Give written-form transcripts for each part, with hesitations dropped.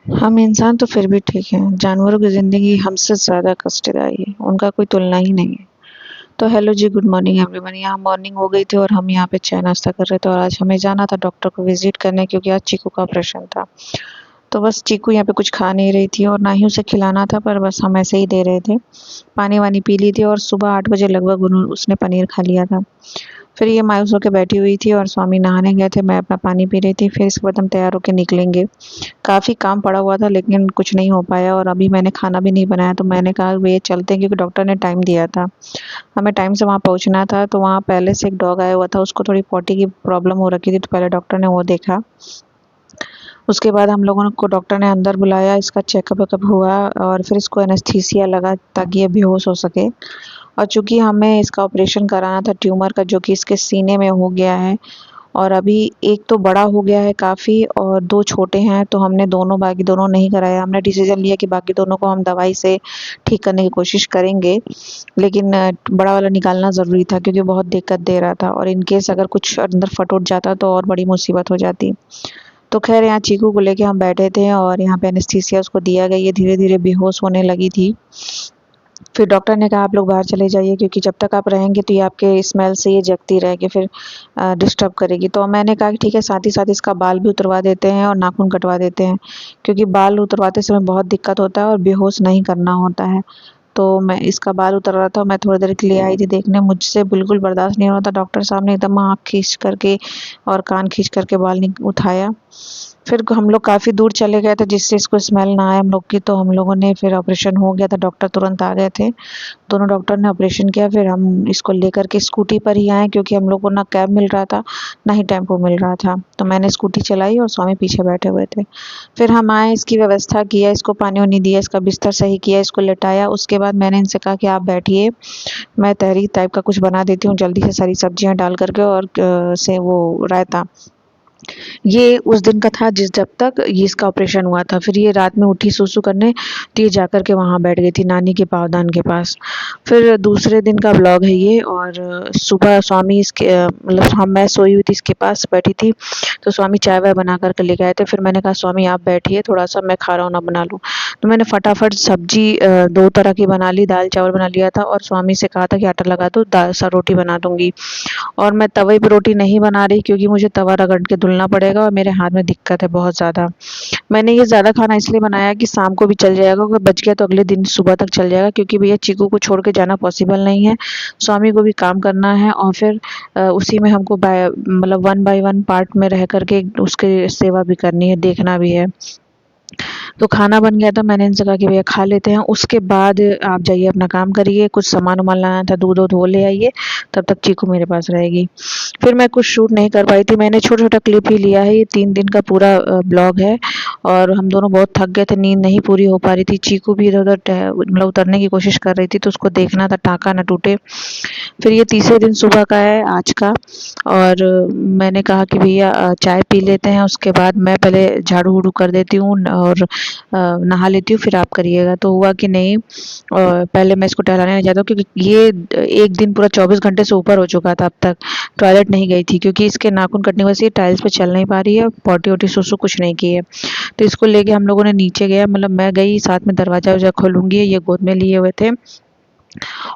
हम इंसान तो फिर भी ठीक हैं, जानवरों की ज़िंदगी हमसे ज़्यादा कष्टदायी है, उनका कोई तुलना ही नहीं है। तो हेलो जी, गुड मॉर्निंग एवरीवन। यहाँ मॉर्निंग हो गई थी और हम यहाँ पे चाय नाश्ता कर रहे थे और आज हमें जाना था डॉक्टर को विज़िट करने क्योंकि आज चीकू का ऑपरेशन था। तो बस चीकू यहाँ पे कुछ खा नहीं रही थी और ना ही उसे खिलाना था, पर बस हम ऐसे ही दे रहे थे। पानी-वानी पी ली थी और सुबह 8 बजे लगभग उसने पनीर खा लिया था। फिर ये मायूस होके बैठी हुई थी और स्वामी नहाने गए थे, मैं अपना पानी पी रही थी। फिर इसके बाद हम तैयार होके निकलेंगे। काफ़ी काम पड़ा हुआ था लेकिन कुछ नहीं हो पाया और अभी मैंने खाना भी नहीं बनाया, तो मैंने कहा भैया चलते हैं क्योंकि डॉक्टर ने टाइम दिया था। हमें टाइम से वहाँ पहुँचना था, तो वहाँ पहले से एक डॉग आया हुआ था, उसको थोड़ी पॉटी की प्रॉब्लम हो रखी थी, तो पहले डॉक्टर ने वो देखा। उसके बाद हम लोगों को डॉक्टर ने अंदर बुलाया, इसका चेकअप वेकअप हुआ और फिर इसको एनेस्थीसिया लगा ताकि ये बेहोश हो सके। और चूँकि हमें इसका ऑपरेशन कराना था ट्यूमर का, जो कि इसके सीने में हो गया है और अभी एक तो बड़ा हो गया है काफ़ी और 2 छोटे हैं, तो हमने बाकी दोनों नहीं कराया। हमने डिसीज़न लिया कि बाकी दोनों को हम दवाई से ठीक करने की कोशिश करेंगे, लेकिन बड़ा वाला निकालना ज़रूरी था क्योंकि बहुत दिक्कत दे रहा था और इन केस अगर कुछ अंदर फट-उट जाता तो और बड़ी मुसीबत हो जाती। तो ख़ैर यहाँ चीकू को लेके हम बैठे थे और यहाँ पे एनेस्थीसिया उसको दिया गया, ये धीरे-धीरे बेहोश होने लगी थी। फिर डॉक्टर ने कहा आप लोग बाहर चले जाइए क्योंकि जब तक आप रहेंगे तो ये आपके स्मेल से ये जगती रहेगी, फिर डिस्टर्ब करेगी। तो मैंने कहा कि ठीक है, साथ ही साथ इसका बाल भी उतरवा देते हैं और नाखून कटवा देते हैं क्योंकि बाल उतरवाते समय बहुत दिक्कत होता है और बेहोश नहीं करना होता है। तो मैं इसका बाल उतर रहा था, मैं थोड़ी देर के लिए आई थी देखने, मुझसे बिल्कुल बर्दाश्त नहीं हो रहा था। डॉक्टर साहब ने एकदम आँख खींच करके और कान खींच करके बाल उठाया। फिर हम लोग काफ़ी दूर चले गए थे जिससे इसको स्मेल ना आए हम लोग की, तो हम लोगों ने फिर ऑपरेशन हो गया था, डॉक्टर तुरंत आ गए थे। दोनों डॉक्टर ने ऑपरेशन किया, फिर हम इसको लेकर के स्कूटी पर ही आए क्योंकि हम लोग को ना कैब मिल रहा था, ना ही टेम्पो मिल रहा था। तो मैंने स्कूटी चलाई और स्वामी पीछे बैठे हुए थे। फिर हम आए, इसकी व्यवस्था किया, इसको पानी-वानी दिया, इसका बिस्तर सही किया, इसको लेटाया। उसके बाद मैंने इनसे कहा कि आप बैठिए, मैं तहरीर टाइप का कुछ बना देती हूँ जल्दी से सारी सब्जियाँ डाल कर के और से वो रायता। ये उस दिन का था जिस जब तक ये इसका ऑपरेशन हुआ था। फिर ये रात में उठी सूसू करने, तो ये जाकर के वहाँ बैठ गई थी नानी के पावदान के पास। फिर दूसरे दिन का व्लॉग है ये और सुबह स्वामी इसके मतलब हम मैं सोई हुई थी इसके पास बैठी थी, तो स्वामी चाय-वाय बना कर के लेके आए थे। फिर मैंने कहा स्वामी आप बैठिए थोड़ा-सा, मैं खा रहा हूँ ना बना लूँ। तो मैंने फटाफट सब्जी 2 तरह की बना ली, दाल-चावल बना लिया था और स्वामी से कहा था कि आटा लगा दो, रोटी बना दूँगी। और मैं तवे पे रोटी नहीं बना रही क्योंकि मुझे तवा रगड़ के धुलना पड़ेगा और मेरे हाथ में दिक्कत है बहुत ज़्यादा। मैंने ये ज़्यादा खाना इसलिए बनाया कि शाम को भी चल जाएगा, अगर बच गया तो अगले दिन सुबह तक चल जाएगा क्योंकि भैया चीकू को छोड़ के जाना पॉसिबल नहीं है। स्वामी को भी काम करना है और फिर उसी में हमको मतलब 1 बाय 1 पार्ट में रह कर के उसकी सेवा भी करनी है, देखना भी है। तो खाना बन गया था, मैंने इनसे कहा कि भैया खा लेते हैं, उसके बाद आप जाइए अपना काम करिए, कुछ सामान-वामान लाना था, दूध-वूध वो ले आइए, तब तक चीकू मेरे पास रहेगी। फिर मैं कुछ शूट नहीं कर पाई थी, मैंने छोटा-छोटा क्लिप ही लिया है, ये 3 दिन का पूरा ब्लॉग है और हम दोनों बहुत थक गए थे, नींद नहीं पूरी हो पा रही थी, चीकू भी इधर-उधर मतलब उतरने की कोशिश कर रही थी, तो उसको देखना था टाँका ना टूटे। फिर ये तीसरे दिन सुबह का है आज का और मैंने कहा कि भैया चाय पी लेते हैं, उसके बाद मैं पहले झाड़ू-वाड़ू कर देती हूँ और नहा लेती हूँ, फिर आप करिएगा। तो हुआ कि नहीं पहले मैं इसको टहलाने नहीं जाता हूँ क्योंकि ये एक दिन पूरा 24 घंटे से ऊपर हो चुका था अब तक, टॉयलेट नहीं गई थी क्योंकि इसके नाखून कटने की वजह से ये टाइल्स पे चल नहीं पा रही है, पॉटी-वॉटी सुसु कुछ नहीं की है। तो इसको लेके हम लोगों ने नीचे गया, मतलब मैं गई, साथ में दरवाज़ा-वरवाज़ा खोलूँगी, ये गोद में लिए हुए थे।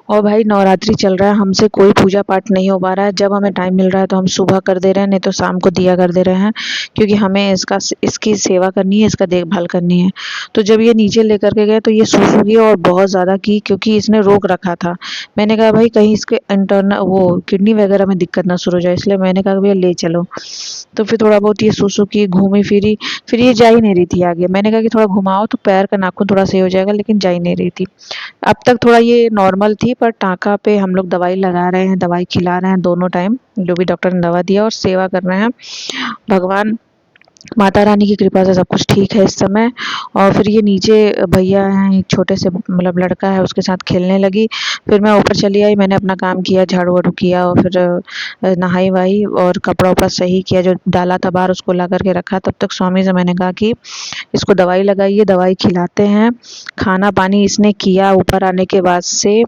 और भाई नवरात्रि चल रहा है, हमसे कोई पूजा पाठ नहीं हो पा रहा है। जब हमें टाइम मिल रहा है तो हम सुबह कर दे रहे हैं, नहीं तो शाम को दिया कर दे रहे हैं क्योंकि हमें इसकी सेवा करनी है, इसका देखभाल करनी है। तो जब ये नीचे लेकर के गए तो ये सूसू की और बहुत ज़्यादा की क्योंकि इसने रोक रखा था। मैंने कहा भाई कहीं इसके इंटरनल वो किडनी वगैरह में दिक्कत ना शुरू हो जाए, इसलिए मैंने कहा भैया ले चलो। तो फिर थोड़ा बहुत ये सूसू की, घूमी-फिरी, फिर ये जा ही नहीं रही थी आगे। मैंने कहा कि थोड़ा घुमाओ तो पैर का नाखून थोड़ा सही हो जाएगा, लेकिन जा ही नहीं रही थी। अब तक थोड़ा ये नॉर्मल थी पर टाँका पे हम लोग दवाई लगा रहे हैं, दवाई खिला रहे हैं दोनों टाइम, जो भी डॉक्टर ने दवा दिया और सेवा कर रहे हैं। भगवान माता रानी की कृपा से सब कुछ ठीक है इस समय। और फिर ये नीचे भैया हैं, एक छोटे से मतलब लड़का है, उसके साथ खेलने लगी। फिर मैं ऊपर चली आई, मैंने अपना काम किया, झाड़ू-वाड़ू किया और फिर नहाई-वहाई और कपड़ा-वपड़ा सही किया, जो डाला था बाहर उसको ला कर के रखा। तब तक स्वामी से मैंने कहा कि इसको दवाई लगाइए, दवाई खिलाते हैं। खाना-पानी इसने किया ऊपर आने के बाद से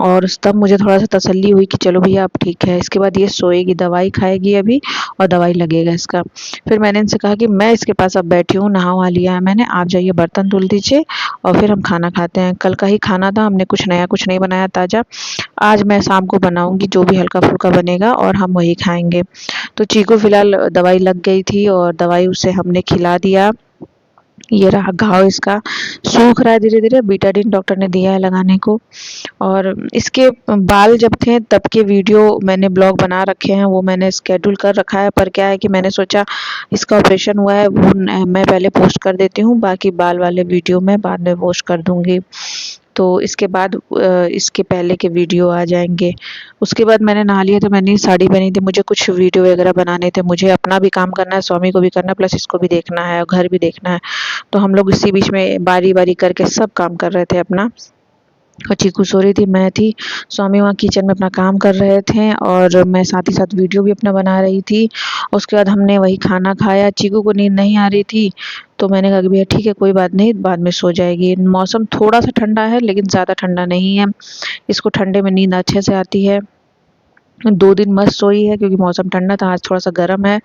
और तब मुझे थोड़ा-सा तसल्ली हुई कि चलो भैया अब ठीक है। इसके बाद ये सोएगी, दवाई खाएगी अभी और दवाई लगेगा इसका। फिर मैंने इनसे कहा कहा कि मैं इसके पास अब बैठी हूँ, नहा वहा लिया है मैंने, आप जाइए बर्तन धुल दीजिए और फिर हम खाना खाते हैं। कल का ही खाना था, हमने कुछ नया कुछ नहीं बनाया ताज़ा। आज मैं शाम को बनाऊँगी जो भी हल्का-फुल्का बनेगा और हम वही खाएँगे। तो चीकू फ़िलहाल दवाई लग गई थी और दवाई उसे हमने खिला दिया। ये रहा घाव इसका, सूख रहा है धीरे-धीरे, बीटाडीन डॉक्टर ने दिया है लगाने को। और इसके बाल जब थे तब के वीडियो मैंने ब्लॉग बना रखे हैं, वो मैंने शेड्यूल कर रखा है, पर क्या है कि मैंने सोचा इसका ऑपरेशन हुआ है वो मैं पहले पोस्ट कर देती हूँ, बाकी बाल वाले वीडियो मैं बाद में पोस्ट कर दूँगी। तो इसके बाद इसके पहले के वीडियो आ जाएँगे। उसके बाद मैंने नहा लिया, तो मैंने साड़ी पहनी थी, मुझे कुछ वीडियो वगैरह बनाने थे, मुझे अपना भी काम करना है, स्वामी को भी करना है, प्लस इसको भी देखना है और घर भी देखना है। तो हम लोग इसी बीच में बारी-बारी करके सब काम कर रहे थे अपना। और चीकू सो रही थी, मैं थी, स्वामी वहाँ किचन में अपना काम कर रहे थे और मैं साथ ही साथ वीडियो भी अपना बना रही थी। उसके बाद हमने वही खाना खाया, चीकू को नींद नहीं आ रही थी, तो मैंने कहा कि भैया ठीक है कोई बात नहीं, बाद में सो जाएगी। मौसम थोड़ा-सा ठंडा है लेकिन ज़्यादा ठंडा नहीं है, इसको ठंडे में नींद अच्छे से आती है। 2 दिन मस्त सोई है क्योंकि मौसम ठंडा था, आज थोड़ा-सा गर्म है।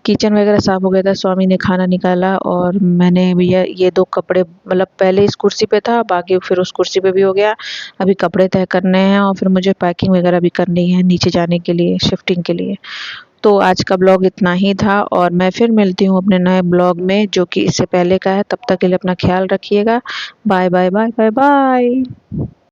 किचन वगैरह साफ़ हो गया था, स्वामी ने खाना निकाला और मैंने भैया ये 2 कपड़े, मतलब पहले इस कुर्सी पे था, बाकी फिर उस कुर्सी पे भी हो गया। अभी कपड़े तह करने हैं और फिर मुझे पैकिंग वगैरह भी करनी है नीचे जाने के लिए, शिफ्टिंग के लिए। तो आज का ब्लॉग इतना ही था और मैं फिर मिलती हूँ अपने नए ब्लॉग में जो कि इससे पहले का है। तब तक के लिए अपना ख़्याल रखिएगा। Bye, bye, bye, bye, bye.